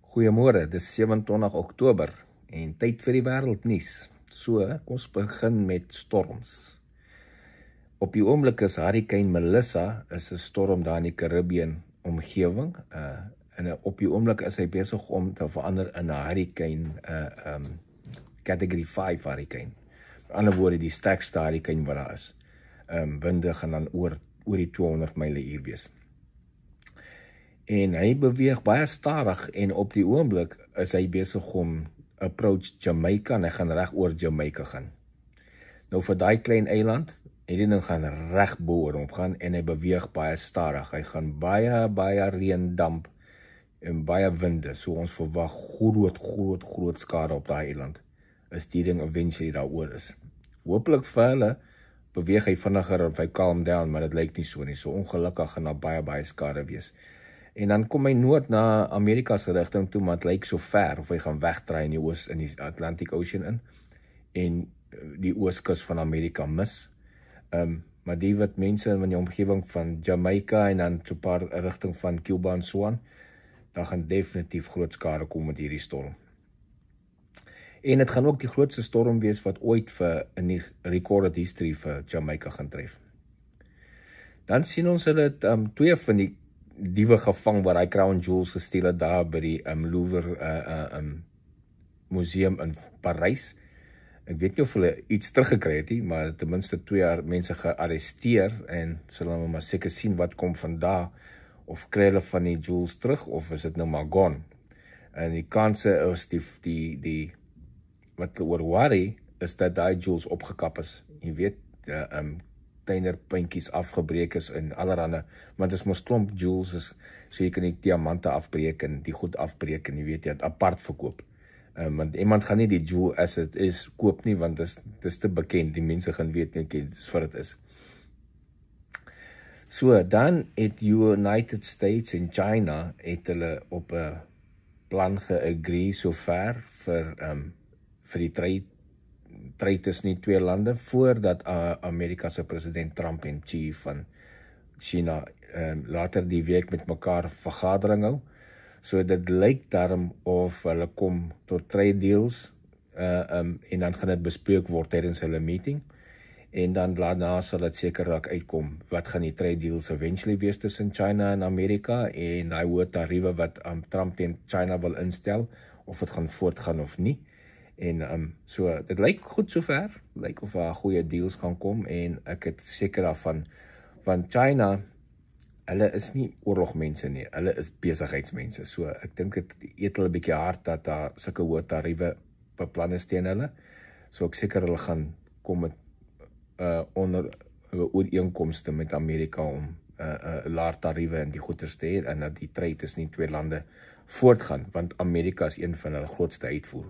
Goeiemôre, dis 27 Oktober en tyd vir die wêreldnuus. So, kom ons begin met storms. Op die oomblik is Hurricane Melissa is 'n storm daar in die Caribbean omgewing. Op die oomblik is hy besig om te verander in 'n hurricane, category 5 hurricane. Met ander woorde, die sterkste hurricane wat daar is. Winde gaan dan oor die 200 myle/uur wees. En hy beweeg baie stadig en op die oomblik is hy besig om approach Jamaica en hy gaan reg oor Jamaica gaan. Nou vir daai klein eiland, die ding gaan reg bo oor hom gaan en hy beweeg baie stadig. Hy gaan baie reën damp en baie winde. So ons verwag groot skade op daai eiland as die ding eventually daaroor is. Hoopelik vir hulle beweeg hy vinniger of hy calm down, maar dit lyk nie so nie. So ongelukkig gaan daar baie skade wees. En dan kom hy noord na Amerika se rigting toe, maar het lyk so ver, of hy gaan wegdraai in die Atlantic Ocean in, en die ooskus van Amerika mis. Maar die wat mense in die omgewing van Jamaica en dan so 'n paar rigting van Cuba en so aan, daar gaan definitief groot skade kom met hierdie storm. En dit gaan ook die grootste storm wees wat ooit in die recorded history vir Jamaica gaan tref. Dan sien ons hulle twee van die diewe gevang waar hy Crown Jewels gesteel het daar by die Louvre museum in Parys. Ek weet nie of hulle iets teruggekry het nie, maar ten minste 2 mense gearresteer en hulle maar seker sien wat kom van daar, of kry hulle van die jewels terug, of is dit nou maar gone. En die kanse is die wat hulle oor worry, is dat daai jewels opgekap is. Jy weet, kleiner puntjies afgebreek is en allerhande, want dit is mos klomp jewels, so jy kan die diamante afbreek en die goed afbreek en jy weet jy het apart verkoop. Want iemand gaan nie die jewel as het is koop nie, want dit is te bekend, die mense gaan weet nie, okay, dis vir dit is. So, dan het United States en China het hulle op 'n plan geagree so ver vir die trade tussen die twee lande, voordat Amerika se president Trump en Xi van China later die week met mekaar vergadering hou. So dit lyk daarom of hulle kom tot trade deals en dan gaan dit bespreek word tydens hulle meeting. En dan daarna sal dit seker raak uitkom wat gaan die trade deals eventually wees tussen China en Amerika en hy hoë tariewe wat Trump en China wil instel, of dit gaan voortgaan of nie. En so dit lyk goed sover, lyk of daar goeie deals gaan kom en ek het seker daarvan, want China, hulle is nie oorlogmense nie, hulle is besigheidsmense. So ek dink dit eet hulle 'n bietjie hard dat daar sulke hoë tariewe beplan is teen hulle. So ek seker hulle gaan kom met onder ooreenkomste met Amerika om laer tariewe en die goeders te hê en dat die trade tussen die twee lande voortgaan, want Amerika is een van hulle grootste uitvoer.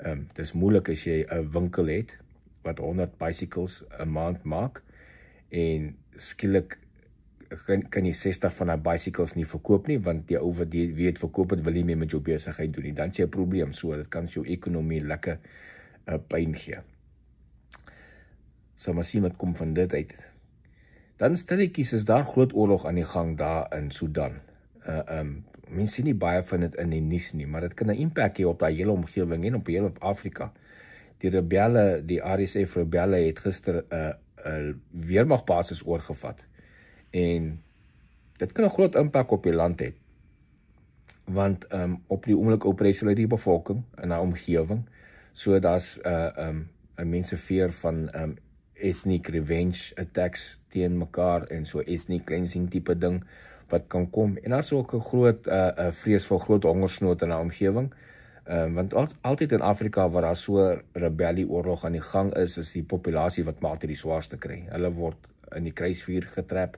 Dit is moeilik as jy 'n winkel het wat 100 bicycles 'n maand maak en skielik kan jy 60 van daai bicycles nie verkoop nie, want die ou wat wie het verkoop het wil nie meer met jou besigheid doen nie. Dan het jy 'n probleem. So dit kan jou ekonomie lekker pyn gee. So maar sien wat kom van dit uit. Dan stilletjies is daar groot oorlog aan die gang daar in Sudan. Mense sien nie baie van dit in die nuus nie, maar dit kan 'n impak hê op daai hele omgewing en op heel Afrika. Die rebelle, die RSF rebelle het gister 'n weermagbasis oorgevat. En dit kan 'n groot impak op die land hê. Want op die oomblik opereer hulle die bevolking in 'n omgewing. So daar's 'n mense fear van ethnic revenge attacks teen mekaar en so ethnic cleansing tipe ding wat kan kom. En daar's ook 'n groot vrees vir groot hongersnood in 'n omgewing. Want altyd in Afrika waar daar so rebellieoorlog aan die gang is die populasie wat maar altyd die swaarste kry. Hulle word in die kruisvuur getrap,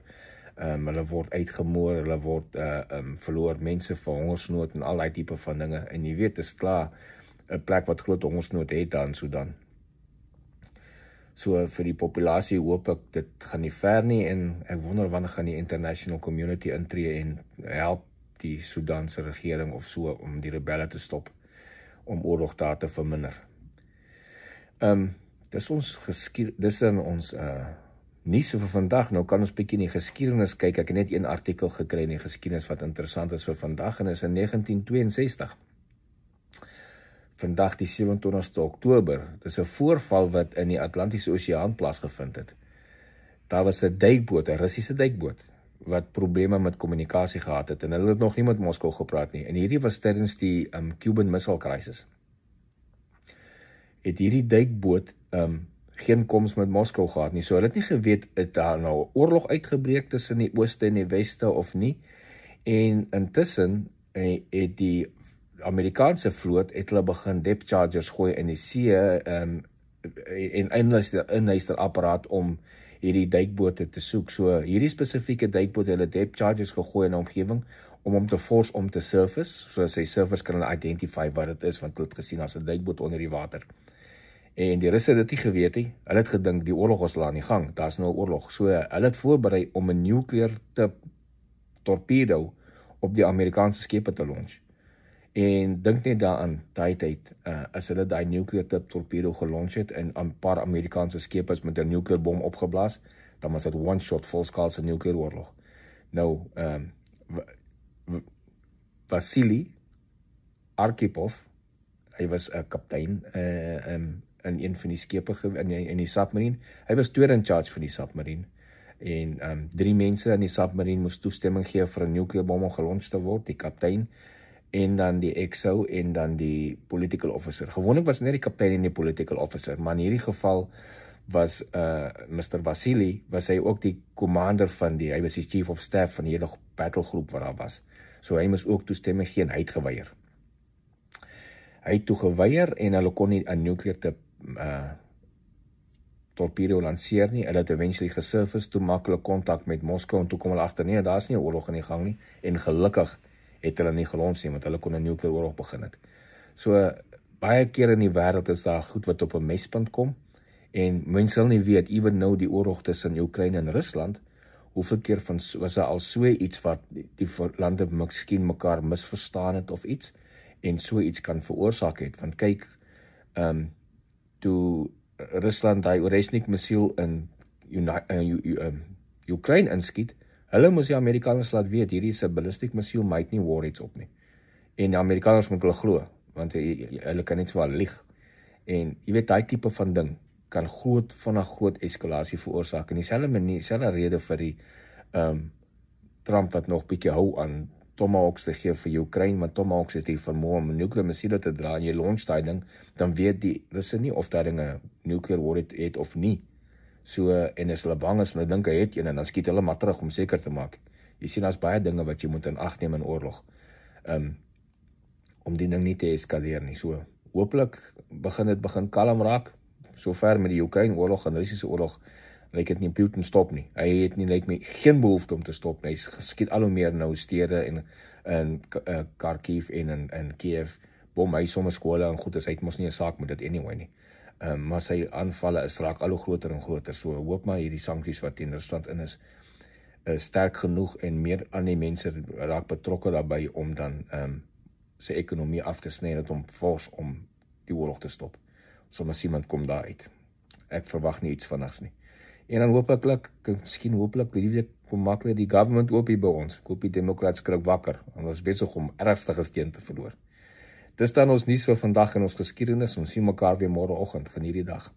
hulle word uitgemoor, hulle word verloor mense vir hongersnood en al daai tipe van dinge. En jy weet, dit is klaar 'n plek wat groot hongersnood het daar in Sudan. So vir die populasie hoop ek dit gaan nie ver nie en ek wonder wanneer gaan die international community intree en help die Sudanse regering of so om die rebelle te stop, om oorlog daar te verminder. Dis in ons Nuus vir vandag, nou kan ons bietjie in die geskiedenis kyk. Ek het net een artikel gekry in die geskiedenis wat interessant is vir vandag en is in 1962. Vandag die 27ste Oktober. Dis 'n voorval wat in die Atlantiese Oseaan plaasgevind het. Daar was 'n duikboot, 'n Russiese duikboot, wat probleme met kommunikasie gehad het en hulle het nog nie met Moskou gepraat nie. En hierdie was tydens die Cuban Missile Crisis. Het hierdie duikboot geen koms met Moskou gehad nie. So hulle het nie geweet, het daar nou oorlog uitgebreek tussen die ooste en die weste of nie. En intussen het die Amerikaanse vloot het hulle begin depth chargers gooi in die see en inluisterapparaat om hierdie duikbote te soek. So hierdie spesifieke duikboot het hulle depth chargers gegooi in die omgewing om hom te force om te surface, so sy surfers kan hulle identify wat dit is, want hulle het gesien as 'n duikboot onder die water. En die Russe het dit nie geweet nie. Hulle het gedink die oorlog was al aan die gang. Daar's nou 'n oorlog. So hulle het voorberei om 'n nuclear torpedo op die Amerikaanse skepe te launch. En dink net daaraan, daai tyd, as hulle daai nuclear torpedo gelaunch het en 'n paar Amerikaanse skepe is met 'n nuclear bom opgeblaas, dan was dit one shot volskaalse nuclear oorlog. Nou, Vasily Arkhipov, hy was 'n kaptein in een van die skepe in die submarine. Hy was tweede in charge van die submarine. En 3 mense in die submarine moes toestemming gee vir 'n nuclear bom om gelaunch te word, die kaptein en dan die XO en dan die political officer. Gewoonlik was net die kaptein en die political officer, maar in hierdie geval was Mr. Vasily, was hy ook die commander van hy was die chief of staff van die hele battlegroep wat daar was. So hy moes ook toestemming gee en hy het geweier. Hy het toe geweier en hulle kon nie 'n nuclear torpedo lanceer nie. Hulle het eventually gesurface, toe maak hulle kontak met Moskou en toe kom hulle agter, nee, daar's nie 'n oorlog in die gang nie. En gelukkig het hulle nie gelons nie, want hulle kon 'n nuclear oorlog begin het. So baie keer in die wêreld is daar goed wat op 'n mespunt kom en mense sal nie weet, even nou die oorlog tussen Oekraïne en Rusland, hoeveel keer was daar al so iets wat die lande miskien mekaar misverstaan het of iets en so iets kan veroorsaak het. Want kyk, toe Rusland daai Oresnik missiel in Oekraïne inskiet, hulle moes die Amerikaners laat weet, hierdie is 'n ballistic missiel, maar hy het nie warheads op nie. En die Amerikaners moet hulle glo, want hulle kan net so lieg. En jy weet, daai tipe van ding kan groot eskalasie veroorsaak. En dieselfde rede vir die Trump wat nog bietjie hou aan Tomahawks te gee vir Oekraïne, want Tomahawks is die vermoë om 'n nuclear missiele te dra en jy launch daai ding, dan weet die Russe nie of daai ding 'n nuclear warhead het of nie. So, en as hulle bang is, hulle dink hy het een, en dan skiet hulle maar terug om seker te maak. Jy sien, daar's baie dinge wat jy moet in ag neem in oorlog, om die ding nie te eskaleer nie. So, hopelik begin kalm raak, sover met die Oekraïne oorlog en Russiese oorlog, lyk dit nie Putin stop nie. Hy het nie, lyk my, geen behoefte om te stop nie. Hy geskiet al hoe meer nou stede in Kharkiv en in Kiev, bom hy sommer skole en goed, hy het mos nie 'n saak met dit anyway nie. Maar sy aanvalle raak al hoe groter en groter. So hoop maar hierdie sanksies wat teen Rusland in is sterk genoeg en meer aan die mense raak betrokke daarbey om dan sy ekonomie af te sny en om force om die oorlog te stop. Soms iemand kom daar uit. Ek verwag nie iets vinnigs nie. En dan hopelik, die week kom maklik die government ook hier by ons. Ek hoop die Democrats skrik wakker. En ons is besig om ergste steun te verloor. Dis dan ons nuus vir vandag in ons geskiedenis. Ons sien mekaar weer môreoggend. Geniet die dag.